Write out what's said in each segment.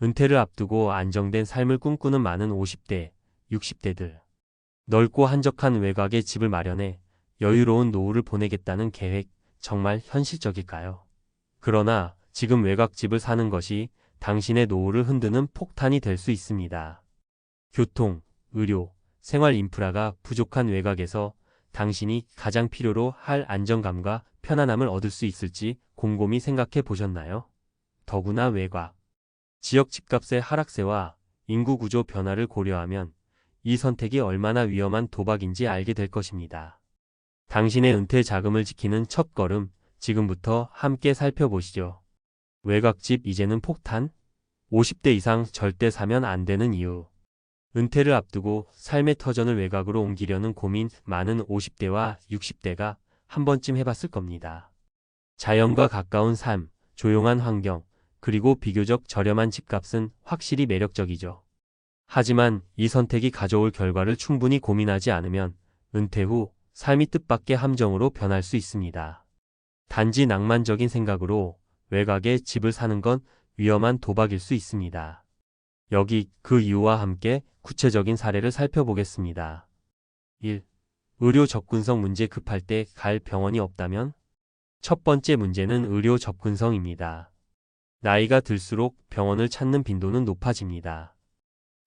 은퇴를 앞두고 안정된 삶을 꿈꾸는 많은 50대, 60대들. 넓고 한적한 외곽에 집을 마련해 여유로운 노후를 보내겠다는 계획, 정말 현실적일까요? 그러나 지금 외곽집을 사는 것이 당신의 노후를 흔드는 폭탄이 될 수 있습니다. 교통, 의료, 생활 인프라가 부족한 외곽에서 당신이 가장 필요로 할 안정감과 편안함을 얻을 수 있을지 곰곰이 생각해 보셨나요? 더구나 외곽, 지역 집값의 하락세와 인구 구조 변화를 고려하면 이 선택이 얼마나 위험한 도박인지 알게 될 것입니다. 당신의 은퇴 자금을 지키는 첫걸음, 지금부터 함께 살펴보시죠. 외곽집 이제는 폭탄? 50대 이상 절대 사면 안 되는 이유. 은퇴를 앞두고 삶의 터전을 외곽으로 옮기려는 고민 많은 50대와 60대가 한 번쯤 해봤을 겁니다. 자연과 가까운 삶, 조용한 환경, 그리고 비교적 저렴한 집값은 확실히 매력적이죠. 하지만 이 선택이 가져올 결과를 충분히 고민하지 않으면 은퇴 후 삶이 뜻밖의 함정으로 변할 수 있습니다. 단지 낭만적인 생각으로 외곽에 집을 사는 건 위험한 도박일 수 있습니다. 여기 그 이유와 함께 구체적인 사례를 살펴보겠습니다. 1. 의료 접근성 문제. 급할 때 갈 병원이 없다면? 첫 번째 문제는 의료 접근성입니다. 나이가 들수록 병원을 찾는 빈도는 높아집니다.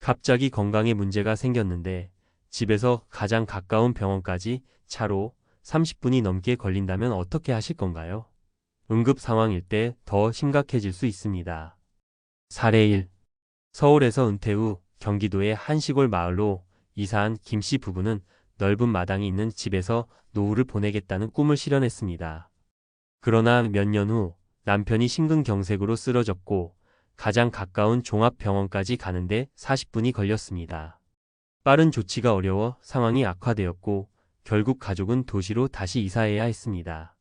갑자기 건강에 문제가 생겼는데 집에서 가장 가까운 병원까지 차로 30분이 넘게 걸린다면 어떻게 하실 건가요? 응급 상황일 때 더 심각해질 수 있습니다. 사례 1. 서울에서 은퇴 후 경기도의 한 시골 마을로 이사한 김씨 부부는 넓은 마당이 있는 집에서 노후를 보내겠다는 꿈을 실현했습니다. 그러나 몇 년 후 남편이 심근경색으로 쓰러졌고 가장 가까운 종합병원까지 가는데 40분이 걸렸습니다. 빠른 조치가 어려워 상황이 악화되었고 결국 가족은 도시로 다시 이사해야 했습니다.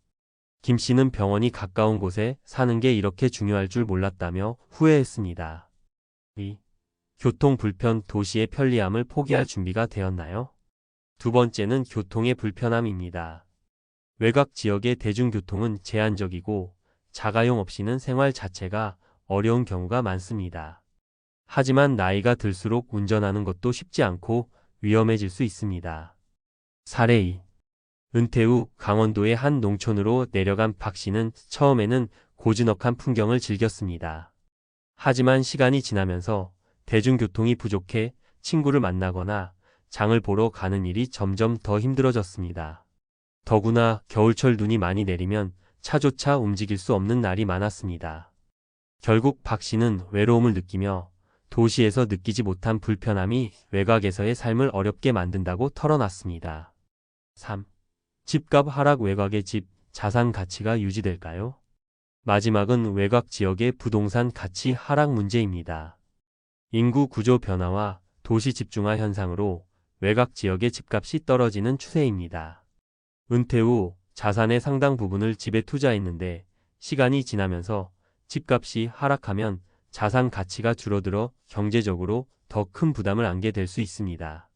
김 씨는 병원이 가까운 곳에 사는 게 이렇게 중요할 줄 몰랐다며 후회했습니다. 2. 교통 불편. 도시의 편리함을 포기할 준비가 되었나요? 두 번째는 교통의 불편함입니다. 외곽 지역의 대중교통은 제한적이고 자가용 없이는 생활 자체가 어려운 경우가 많습니다. 하지만 나이가 들수록 운전하는 것도 쉽지 않고 위험해질 수 있습니다. 사례 2. 은퇴 후 강원도의 한 농촌으로 내려간 박 씨는 처음에는 고즈넉한 풍경을 즐겼습니다. 하지만 시간이 지나면서 대중교통이 부족해 친구를 만나거나 장을 보러 가는 일이 점점 더 힘들어졌습니다. 더구나 겨울철 눈이 많이 내리면 차조차 움직일 수 없는 날이 많았습니다. 결국 박 씨는 외로움을 느끼며 도시에서 느끼지 못한 불편함이 외곽에서의 삶을 어렵게 만든다고 털어놨습니다. 3. 집값 하락. 외곽의 집, 자산 가치가 유지될까요? 마지막은 외곽 지역의 부동산 가치 하락 문제입니다. 인구 구조 변화와 도시 집중화 현상으로 외곽 지역의 집값이 떨어지는 추세입니다. 은퇴 후 자산의 상당 부분을 집에 투자했는데 시간이 지나면서 집값이 하락하면 자산 가치가 줄어들어 경제적으로 더 큰 부담을 안게 될 수 있습니다.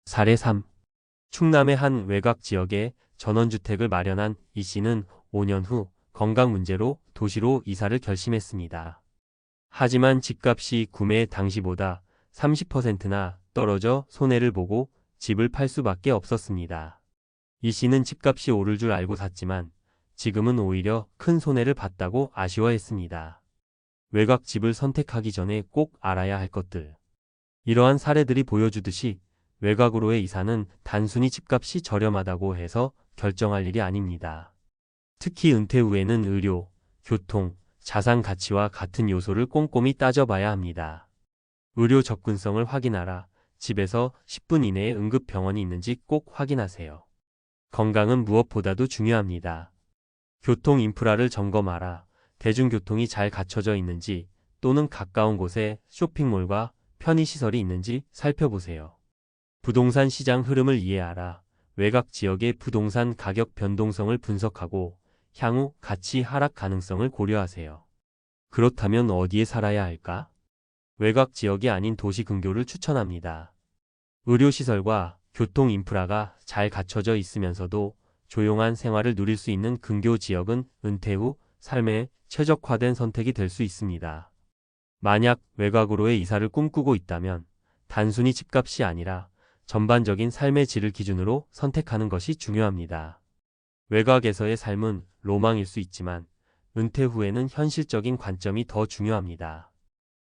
사례 3. 충남의 한 외곽 지역에 전원주택을 마련한 이 씨는 5년 후 건강 문제로 도시로 이사를 결심했습니다. 하지만 집값이 구매 당시보다 30%나 떨어져 손해를 보고 집을 팔 수밖에 없었습니다. 이 씨는 집값이 오를 줄 알고 샀지만 지금은 오히려 큰 손해를 봤다고 아쉬워했습니다. 외곽 집을 선택하기 전에 꼭 알아야 할 것들. 이러한 사례들이 보여주듯이 외곽으로의 이사는 단순히 집값이 저렴하다고 해서 결정할 일이 아닙니다. 특히 은퇴 후에는 의료, 교통, 자산 가치와 같은 요소를 꼼꼼히 따져봐야 합니다. 의료 접근성을 확인하라. 집에서 10분 이내에 응급병원이 있는지 꼭 확인하세요. 건강은 무엇보다도 중요합니다. 교통 인프라를 점검하라. 대중교통이 잘 갖춰져 있는지 또는 가까운 곳에 쇼핑몰과 편의시설이 있는지 살펴보세요. 부동산 시장 흐름을 이해하라. 외곽 지역의 부동산 가격 변동성을 분석하고 향후 가치 하락 가능성을 고려하세요. 그렇다면 어디에 살아야 할까? 외곽 지역이 아닌 도시 근교를 추천합니다. 의료시설과 교통 인프라가 잘 갖춰져 있으면서도 조용한 생활을 누릴 수 있는 근교 지역은 은퇴 후 삶에 최적화된 선택이 될 수 있습니다. 만약 외곽으로의 이사를 꿈꾸고 있다면 단순히 집값이 아니라 전반적인 삶의 질을 기준으로 선택하는 것이 중요합니다. 외곽에서의 삶은 로망일 수 있지만 은퇴 후에는 현실적인 관점이 더 중요합니다.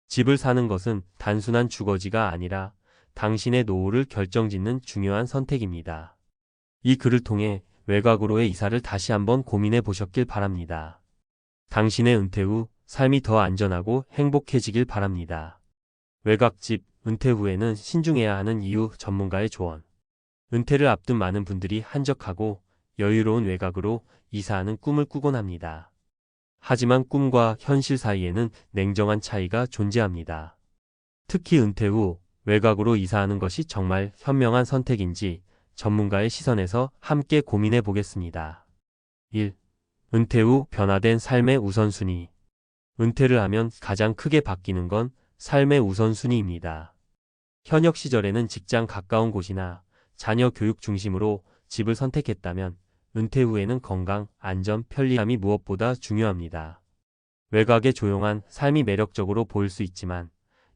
집을 사는 것은 단순한 주거지가 아니라 당신의 노후를 결정짓는 중요한 선택입니다. 이 글을 통해 외곽으로의 이사를 다시 한번 고민해 보셨길 바랍니다. 당신의 은퇴 후 삶이 더 안전하고 행복해지길 바랍니다. 외곽집, 은퇴 후에는 신중해야 하는 이유 전문가의 조언. 은퇴를 앞둔 많은 분들이 한적하고 여유로운 외곽으로 이사하는 꿈을 꾸곤 합니다. 하지만 꿈과 현실 사이에는 냉정한 차이가 존재합니다. 특히 은퇴 후 외곽으로 이사하는 것이 정말 현명한 선택인지 전문가의 시선에서 함께 고민해 보겠습니다. 1. 은퇴 후 변화된 삶의 우선순위. 은퇴를 하면 가장 크게 바뀌는 건 삶의 우선순위입니다. 현역 시절에는 직장 가까운 곳이나 자녀 교육 중심으로 집을 선택했다면 은퇴 후에는 건강, 안전, 편리함이 무엇보다 중요합니다. 외곽의 조용한 삶이 매력적으로 보일 수 있지만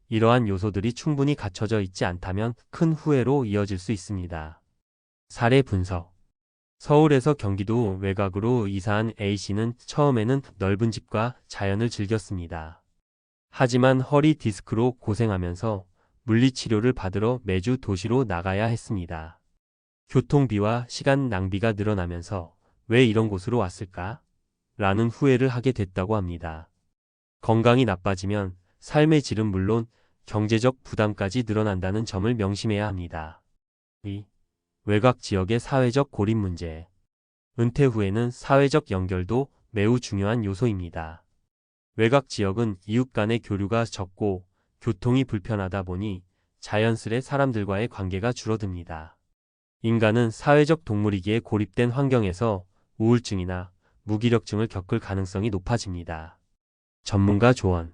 이러한 요소들이 충분히 갖춰져 있지 않다면 큰 후회로 이어질 수 있습니다. 사례 분석. 서울에서 경기도 외곽으로 이사한 A씨는 처음에는 넓은 집과 자연을 즐겼습니다. 하지만 허리 디스크로 고생하면서 물리치료를 받으러 매주 도시로 나가야 했습니다. 교통비와 시간 낭비가 늘어나면서 왜 이런 곳으로 왔을까? 라는 후회를 하게 됐다고 합니다. 건강이 나빠지면 삶의 질은 물론 경제적 부담까지 늘어난다는 점을 명심해야 합니다. 2. 외곽 지역의 사회적 고립 문제. 은퇴 후에는 사회적 연결도 매우 중요한 요소입니다. 외곽 지역은 이웃 간의 교류가 적고 교통이 불편하다 보니 자연스레 사람들과의 관계가 줄어듭니다. 인간은 사회적 동물이기에 고립된 환경에서 우울증이나 무기력증을 겪을 가능성이 높아집니다. 전문가 조언.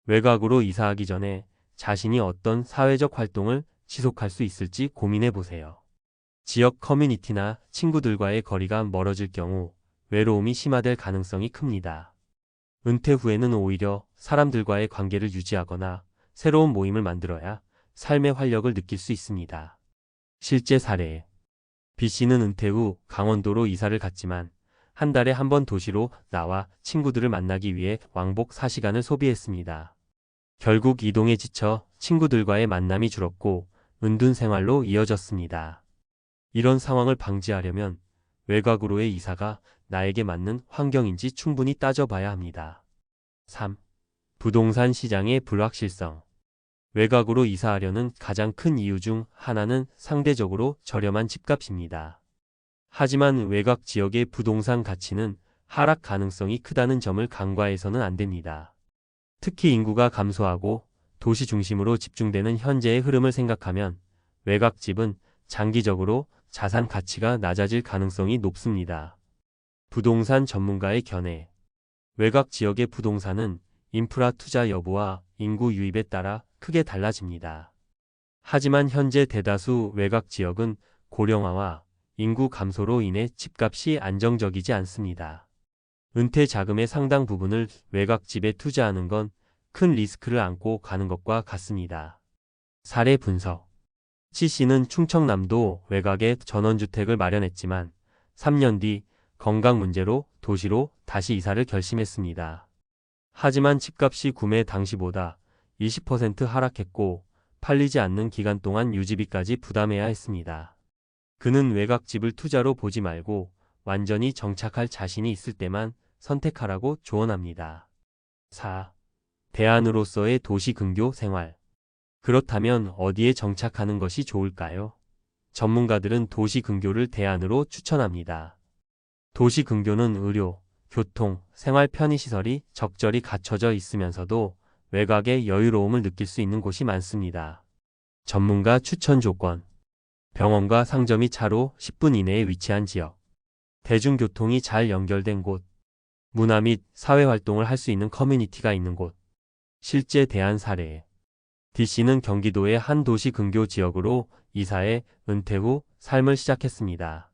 외곽으로 이사하기 전에 자신이 어떤 사회적 활동을 지속할 수 있을지 고민해 보세요. 지역 커뮤니티나 친구들과의 거리가 멀어질 경우 외로움이 심화될 가능성이 큽니다. 은퇴 후에는 오히려 사람들과의 관계를 유지하거나 새로운 모임을 만들어야 삶의 활력을 느낄 수 있습니다. 실제 사례. B씨는 은퇴 후 강원도로 이사를 갔지만 한 달에 한 번 도시로 나와 친구들을 만나기 위해 왕복 4시간을 소비했습니다. 결국 이동에 지쳐 친구들과의 만남이 줄었고 은둔 생활로 이어졌습니다. 이런 상황을 방지하려면 외곽으로의 이사가 나에게 맞는 환경인지 충분히 따져봐야 합니다. 3. 부동산 시장의 불확실성. 외곽으로 이사하려는 가장 큰 이유 중 하나는 상대적으로 저렴한 집값입니다. 하지만 외곽 지역의 부동산 가치는 하락 가능성이 크다는 점을 간과해서는 안 됩니다. 특히 인구가 감소하고 도시 중심으로 집중되는 현재의 흐름을 생각하면 외곽집은 장기적으로 자산 가치가 낮아질 가능성이 높습니다. 부동산 전문가의 견해. 외곽 지역의 부동산은 인프라 투자 여부와 인구 유입에 따라 크게 달라집니다. 하지만 현재 대다수 외곽 지역은 고령화와 인구 감소로 인해 집값이 안정적이지 않습니다. 은퇴 자금의 상당 부분을 외곽집에 투자하는 건 큰 리스크를 안고 가는 것과 같습니다. 사례 분석. C씨는 충청남도 외곽에 전원주택을 마련했지만 3년 뒤 건강 문제로 도시로 다시 이사를 결심했습니다. 하지만 집값이 구매 당시보다 20% 하락했고 팔리지 않는 기간 동안 유지비까지 부담해야 했습니다. 그는 외곽집을 투자로 보지 말고 완전히 정착할 자신이 있을 때만 선택하라고 조언합니다. 4. 대안으로서의 도시 근교 생활. 그렇다면 어디에 정착하는 것이 좋을까요? 전문가들은 도시 근교를 대안으로 추천합니다. 도시 근교는 의료, 교통, 생활 편의시설이 적절히 갖춰져 있으면서도 외곽의 여유로움을 느낄 수 있는 곳이 많습니다. 전문가 추천 조건. 병원과 상점이 차로 10분 이내에 위치한 지역. 대중교통이 잘 연결된 곳. 문화 및 사회활동을 할 수 있는 커뮤니티가 있는 곳. 실제 대안 사례. D씨는 경기도의 한 도시 근교 지역으로 이사해 은퇴 후 삶을 시작했습니다.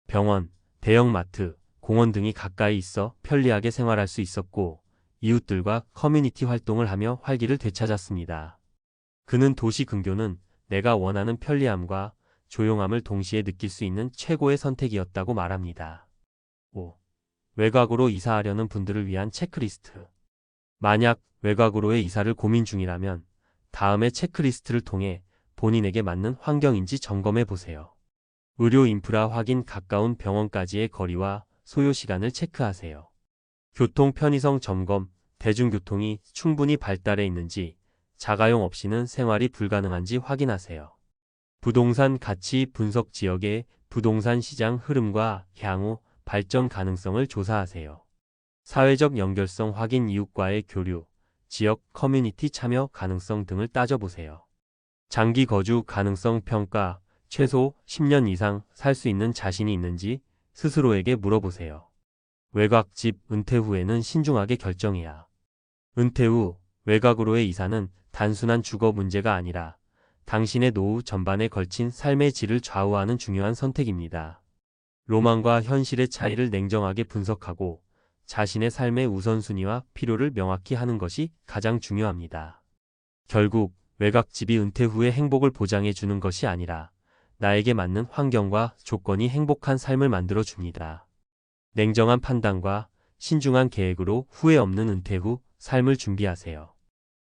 병원, 대형마트, 공원 등이 가까이 있어 편리하게 생활할 수 있었고 이웃들과 커뮤니티 활동을 하며 활기를 되찾았습니다. 그는 도시 근교는 내가 원하는 편리함과 조용함을 동시에 느낄 수 있는 최고의 선택이었다고 말합니다. 5. 외곽으로 이사하려는 분들을 위한 체크리스트. 만약 외곽으로의 이사를 고민 중이라면 다음의 체크리스트를 통해 본인에게 맞는 환경인지 점검해 보세요. 의료 인프라 확인, 가까운 병원까지의 거리와 소요 시간을 체크하세요. 교통 편의성 점검, 대중교통이 충분히 발달해 있는지, 자가용 없이는 생활이 불가능한지 확인하세요. 부동산 가치 분석, 지역의 부동산 시장 흐름과 향후 발전 가능성을 조사하세요. 사회적 연결성 확인, 이웃과의 교류, 지역 커뮤니티 참여 가능성 등을 따져보세요. 장기 거주 가능성 평가, 최소 10년 이상 살 수 있는 자신이 있는지 스스로에게 물어보세요. 외곽 집 은퇴 후에는 신중하게 결정해야. 은퇴 후 외곽으로의 이사는 단순한 주거 문제가 아니라 당신의 노후 전반에 걸친 삶의 질을 좌우하는 중요한 선택입니다. 로망과 현실의 차이를 냉정하게 분석하고 자신의 삶의 우선순위와 필요를 명확히 하는 것이 가장 중요합니다. 결국 외곽집이 은퇴 후의 행복을 보장해 주는 것이 아니라 나에게 맞는 환경과 조건이 행복한 삶을 만들어 줍니다. 냉정한 판단과 신중한 계획으로 후회 없는 은퇴 후 삶을 준비하세요.